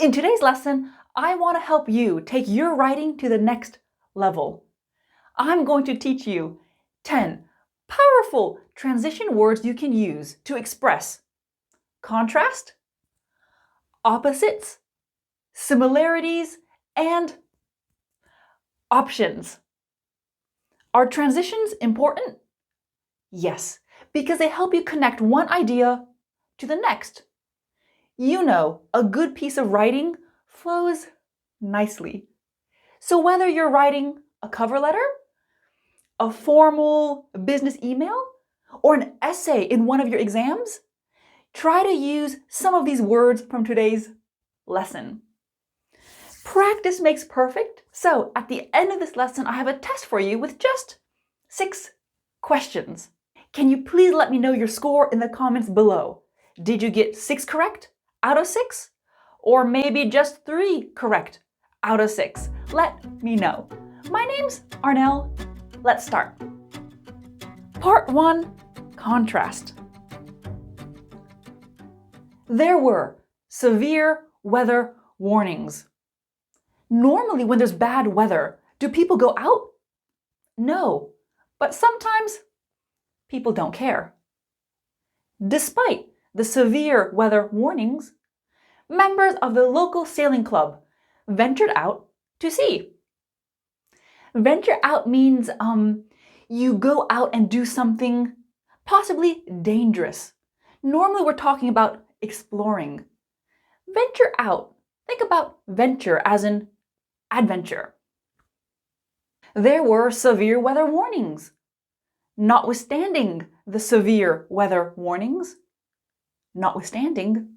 In today's lesson, I want to help you take your writing to the next level. I'm going to teach you 10 powerful transition words you can use to express contrast, opposites, similarities, and options. Are transitions important? Yes, because they help you connect one idea to the next. You know, a good piece of writing flows nicely. So whether you're writing a cover letter, a formal business email, or an essay in one of your exams, try to use some of these words from today's lesson. Practice makes perfect, so at the end of this lesson, I have a test for you with just 6 questions. Can you please let me know your score in the comments below? Did you get 6 correct out of 6? Or maybe just 3 correct out of 6? Let me know. My name's Arnel. Let's start. Part 1, contrast. There were severe weather warnings. Normally when there's bad weather, do people go out? No, but sometimes people don't care. Despite the severe weather warnings, members of the local sailing club ventured out to sea. Venture out means you go out and do something possibly dangerous. Normally we're talking about exploring. Venture out. Think about venture as in adventure. There were severe weather warnings. Notwithstanding the severe weather warnings, notwithstanding,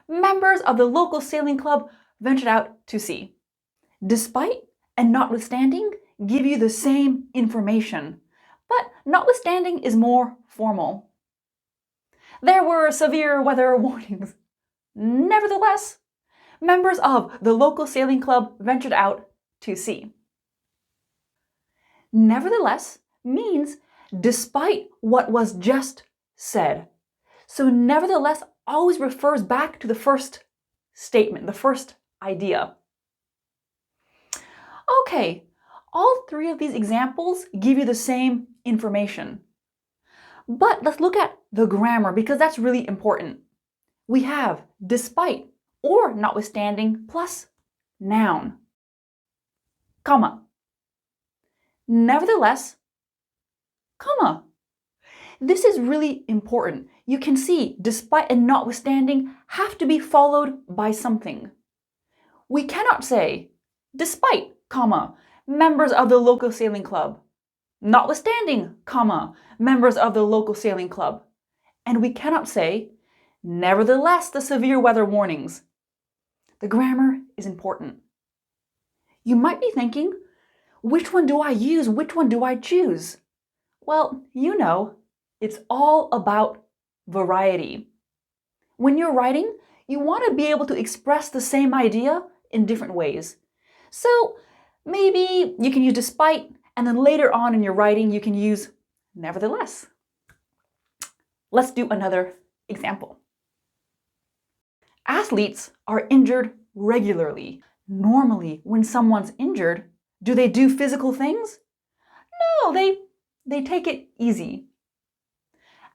members of the local sailing club ventured out to sea. Despite and notwithstanding give you the same information, but notwithstanding is more formal. There were severe weather warnings. Nevertheless, members of the local sailing club ventured out to sea. Nevertheless means despite what was just said. So nevertheless always refers back to the first statement, the first idea. Okay, all 3 of these examples give you the same information. But let's look at the grammar because that's really important. We have despite or notwithstanding plus noun, comma. Nevertheless, comma. This is really important. You can see despite and notwithstanding have to be followed by something. We cannot say despite, comma, members of the local sailing club. Notwithstanding, comma, members of the local sailing club. And we cannot say nevertheless the severe weather warnings. The grammar is important. You might be thinking, which one do I use? Which one do I choose? Well, you know, it's all about variety. When you're writing, you want to be able to express the same idea in different ways. So maybe you can use despite, and then later on in your writing, you can use nevertheless. Let's do another example. Athletes are injured regularly. Normally, when someone's injured, do they do physical things? No, they take it easy.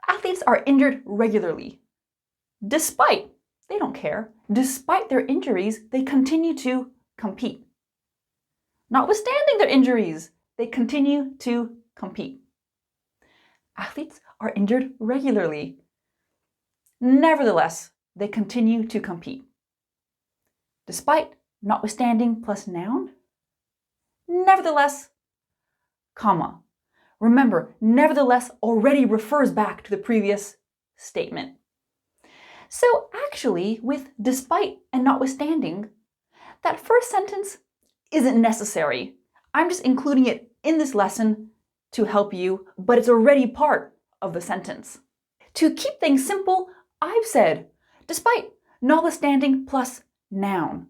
Athletes are injured regularly. Despite, they don't care. Despite their injuries, they continue to compete. Notwithstanding their injuries, they continue to compete. Athletes are injured regularly. Nevertheless, they continue to compete. Despite, notwithstanding plus noun. Nevertheless, comma. Remember, nevertheless already refers back to the previous statement. So actually, with despite and notwithstanding, that first sentence isn't necessary. I'm just including it in this lesson to help you, but it's already part of the sentence. To keep things simple, I've said despite, notwithstanding plus noun.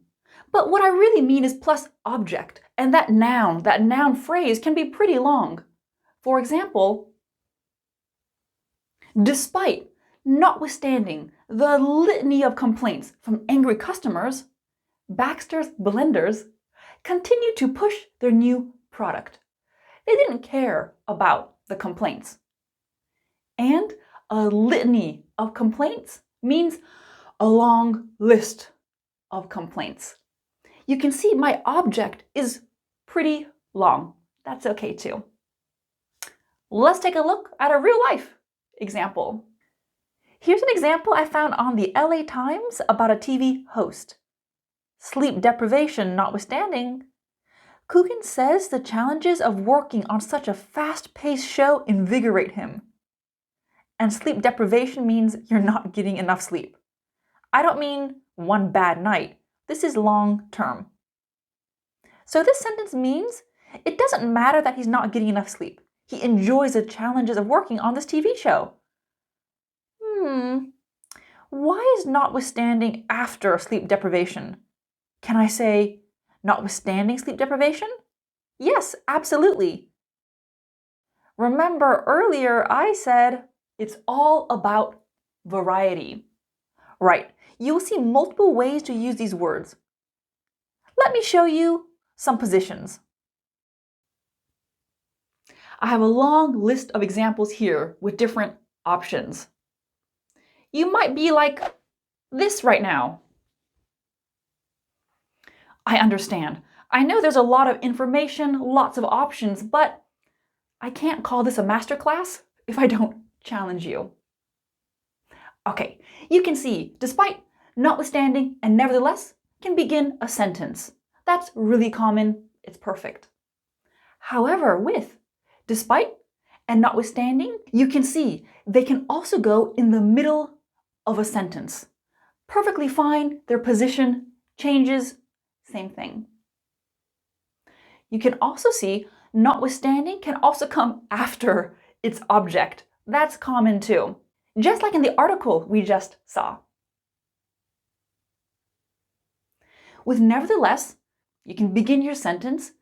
But what I really mean is plus object, and that noun phrase can be pretty long. For example, despite, notwithstanding the litany of complaints from angry customers, Baxter's blenders continued to push their new product. They didn't care about the complaints. And a litany of complaints means a long list of complaints. You can see my object is pretty long. That's okay too. Let's take a look at a real life example. Here's an example I found on the LA Times about a TV host. Sleep deprivation notwithstanding, Coogan says the challenges of working on such a fast-paced show invigorate him. And sleep deprivation means you're not getting enough sleep. I don't mean one bad night. This is long term. So this sentence means it doesn't matter that he's not getting enough sleep. He enjoys the challenges of working on this TV show. Why is notwithstanding after sleep deprivation? Can I say notwithstanding sleep deprivation? Yes, absolutely. Remember earlier I said it's all about variety. Right, you will see multiple ways to use these words. Let me show you some positions. I have a long list of examples here with different options. You might be like this right now. I understand. I know there's a lot of information, lots of options, but I can't call this a masterclass if I don't challenge you. Okay, you can see despite, notwithstanding, and nevertheless can begin a sentence. That's really common. It's perfect. However, with despite and notwithstanding, you can see they can also go in the middle of a sentence. Perfectly fine, their position changes, same thing. You can also see notwithstanding can also come after its object. That's common too, just like in the article we just saw. With nevertheless, you can begin your sentence,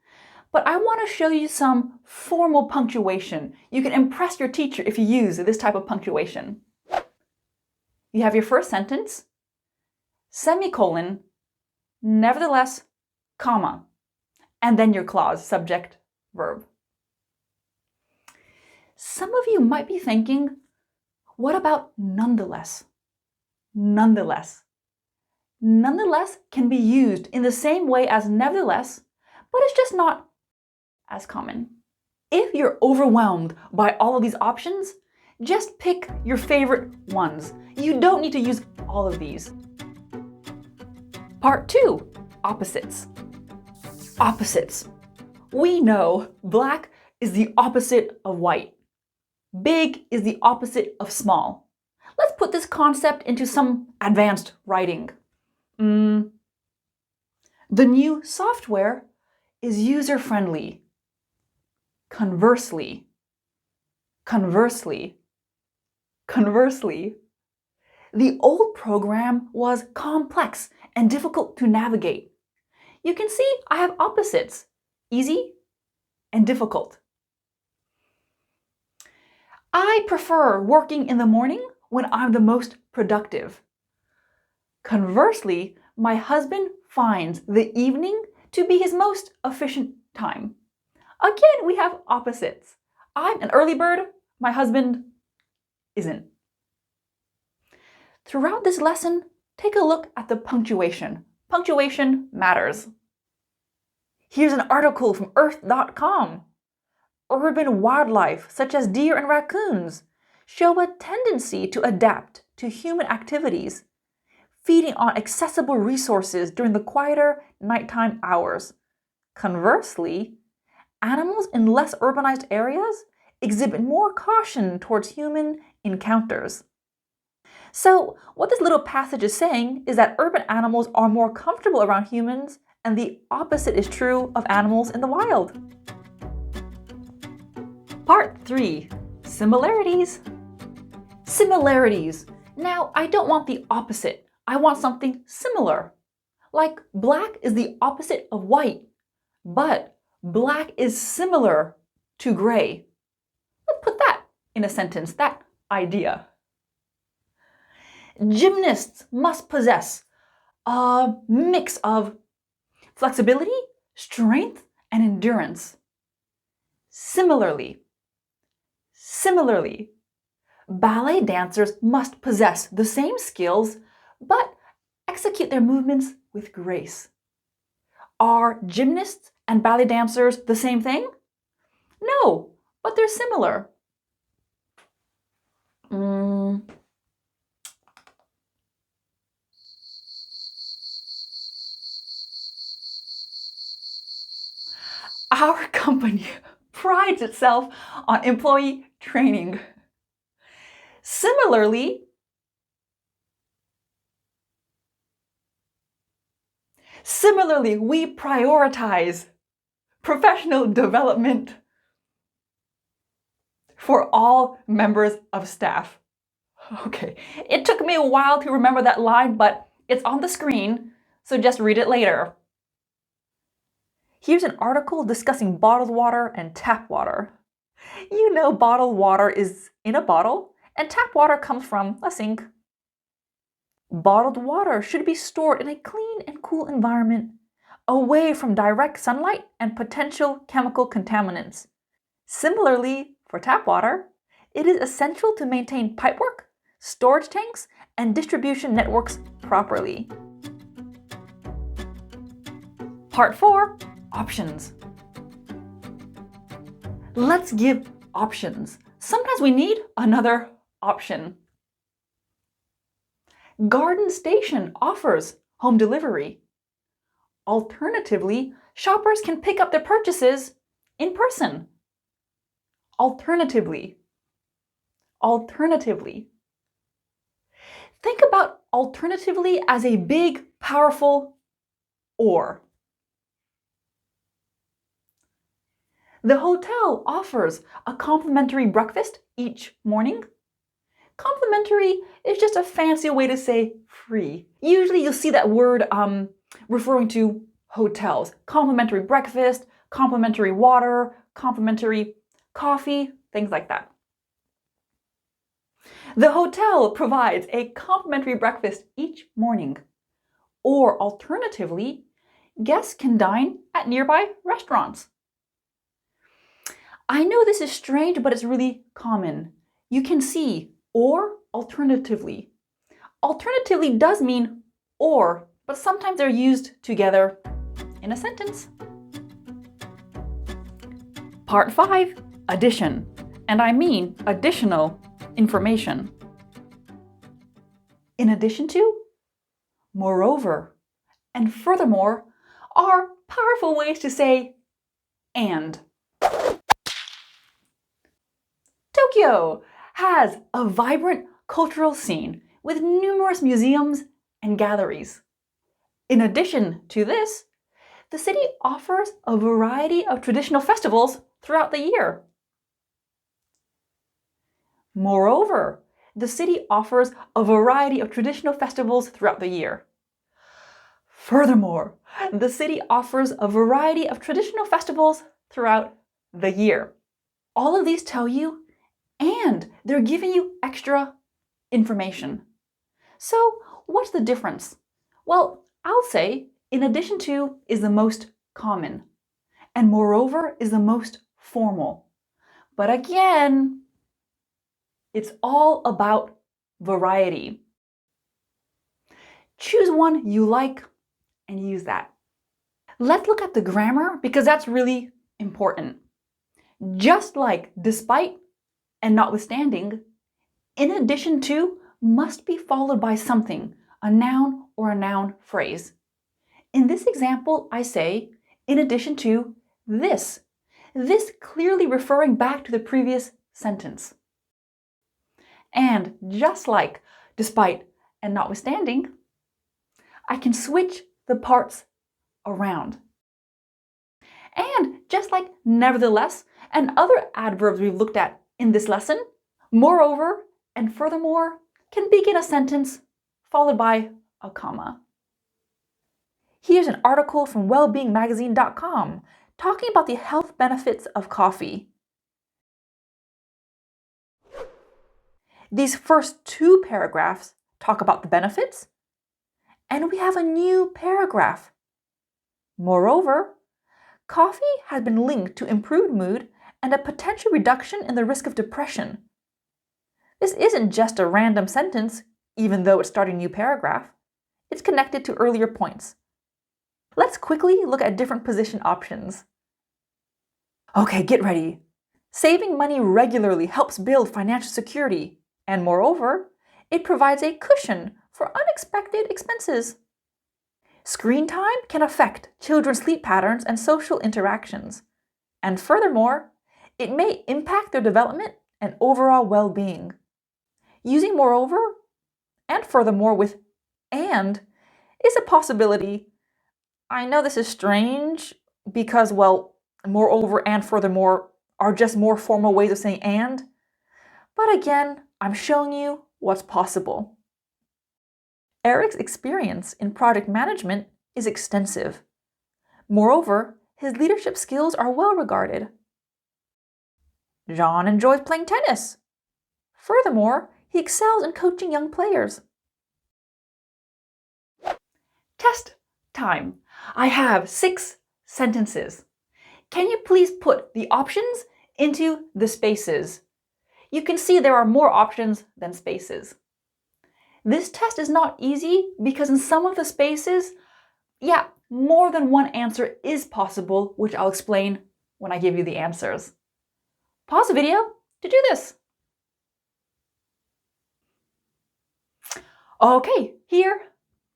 but I want to show you some formal punctuation. You can impress your teacher if you use this type of punctuation. You have your first sentence, semicolon, nevertheless, comma, and then your clause, subject, verb. Some of you might be thinking, what about nonetheless? Nonetheless. Nonetheless can be used in the same way as nevertheless, but it's just not as common. If you're overwhelmed by all of these options, just pick your favorite ones. You don't need to use all of these. Part 2, opposites. Opposites. We know black is the opposite of white. Big is the opposite of small. Let's put this concept into some advanced writing. The new software is user-friendly. Conversely. Conversely. Conversely. The old program was complex and difficult to navigate. You can see I have opposites, easy and difficult. I prefer working in the morning when I'm the most productive. Conversely, my husband finds the evening to be his most efficient time. Again, we have opposites. I'm an early bird, my husband isn't. Throughout this lesson, take a look at the punctuation. Punctuation matters. Here's an article from earth.com. Urban wildlife, such as deer and raccoons, show a tendency to adapt to human activities, feeding on accessible resources during the quieter nighttime hours. Conversely, animals in less urbanized areas exhibit more caution towards human encounters. So, what this little passage is saying is that urban animals are more comfortable around humans, and the opposite is true of animals in the wild. Part 3, similarities. Similarities. Now, I don't want the opposite. I want something similar. Like black is the opposite of white, but black is similar to gray. Let's put that in a sentence, that idea. Gymnasts must possess a mix of flexibility, strength, and endurance. Similarly, ballet dancers must possess the same skills, but execute their movements with grace. Are gymnasts and ballet dancers the same thing? No, but they're similar. Our company prides itself on employee training. Similarly, we prioritize professional development for all members of staff. Okay, it took me a while to remember that line, but it's on the screen, so just read it later. Here's an article discussing bottled water and tap water. You know, bottled water is in a bottle, and tap water comes from a sink. Bottled water should be stored in a clean and cool environment, away from direct sunlight and potential chemical contaminants. Similarly, for tap water, it is essential to maintain pipework, storage tanks, and distribution networks properly. Part 4, options. Let's give options. Sometimes we need another option. Garden Station offers home delivery. Alternatively, shoppers can pick up their purchases in person. Alternatively. Think about alternatively as a big, powerful or. The hotel offers a complimentary breakfast each morning. Complimentary is just a fancy way to say free. Usually you'll see that word referring to hotels. Complimentary breakfast, complimentary water, complimentary coffee, things like that. The hotel provides a complimentary breakfast each morning. Or alternatively, guests can dine at nearby restaurants. I know this is strange, but it's really common. You can see or alternatively. Alternatively does mean or, but sometimes they're used together in a sentence. Part 5, addition, and I mean additional information. In addition to, moreover, and furthermore are powerful ways to say and. Tokyo has a vibrant cultural scene with numerous museums and galleries. In addition to this, the city offers a variety of traditional festivals throughout the year. Moreover, the city offers a variety of traditional festivals throughout the year. Furthermore, the city offers a variety of traditional festivals throughout the year. All of these tell you, and they're giving you extra information. So, what's the difference? Well, I'll say in addition to is the most common, and moreover is the most formal. But again, it's all about variety. Choose one you like and use that. Let's look at the grammar because that's really important. Just like despite and notwithstanding, in addition to must be followed by something, a noun or a noun phrase. In this example, I say, in addition to this clearly referring back to the previous sentence. And just like despite and notwithstanding, I can switch the parts around. And just like nevertheless and other adverbs we've looked at in this lesson, moreover and furthermore can begin a sentence followed by a comma. Here's an article from wellbeingmagazine.com talking about the health benefits of coffee. These first 2 paragraphs talk about the benefits, and we have a new paragraph. Moreover, coffee has been linked to improved mood and a potential reduction in the risk of depression. This isn't just a random sentence, even though it's starting a new paragraph. It's connected to earlier points. Let's quickly look at different position options. Okay, get ready. Saving money regularly helps build financial security, and moreover, it provides a cushion for unexpected expenses. Screen time can affect children's sleep patterns and social interactions, and furthermore, it may impact their development and overall well-being. Using moreover and furthermore with and is a possibility. I know this is strange because, well, moreover and furthermore are just more formal ways of saying and, but again, I'm showing you what's possible. Eric's experience in project management is extensive. Moreover, his leadership skills are well regarded. John enjoys playing tennis. Furthermore, he excels in coaching young players. Test time. I have 6 sentences. Can you please put the options into the spaces? You can see there are more options than spaces. This test is not easy because in some of the spaces, more than one answer is possible, which I'll explain when I give you the answers. Pause the video to do this. Okay, here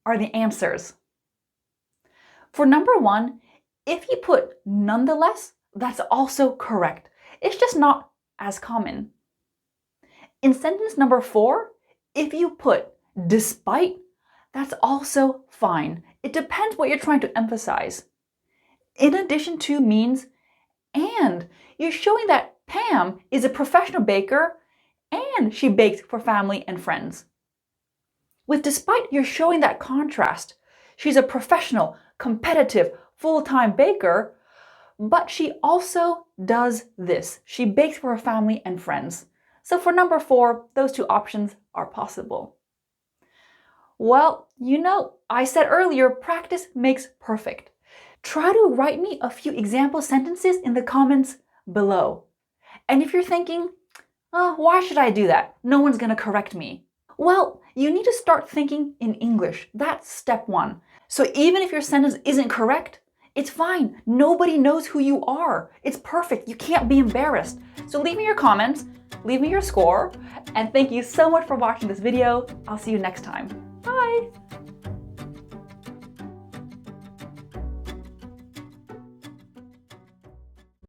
are the answers. For number 1, if you put nonetheless, that's also correct. It's just not as common. In sentence number 4, if you put despite, that's also fine. It depends what you're trying to emphasize. In addition to means and. You're showing that Pam is a professional baker and she bakes for family and friends. With despite, you're showing that contrast. She's a professional, competitive, full-time baker, but she also does this. She bakes for her family and friends. So for number 4, those 2 options are possible. Well, I said earlier, practice makes perfect. Try to write me a few example sentences in the comments below. And if you're thinking, why should I do that? No one's going to correct me. Well, you need to start thinking in English. That's step 1. So even if your sentence isn't correct, it's fine. Nobody knows who you are. It's perfect. You can't be embarrassed. So leave me your comments, leave me your score, and thank you so much for watching this video. I'll see you next time. Bye!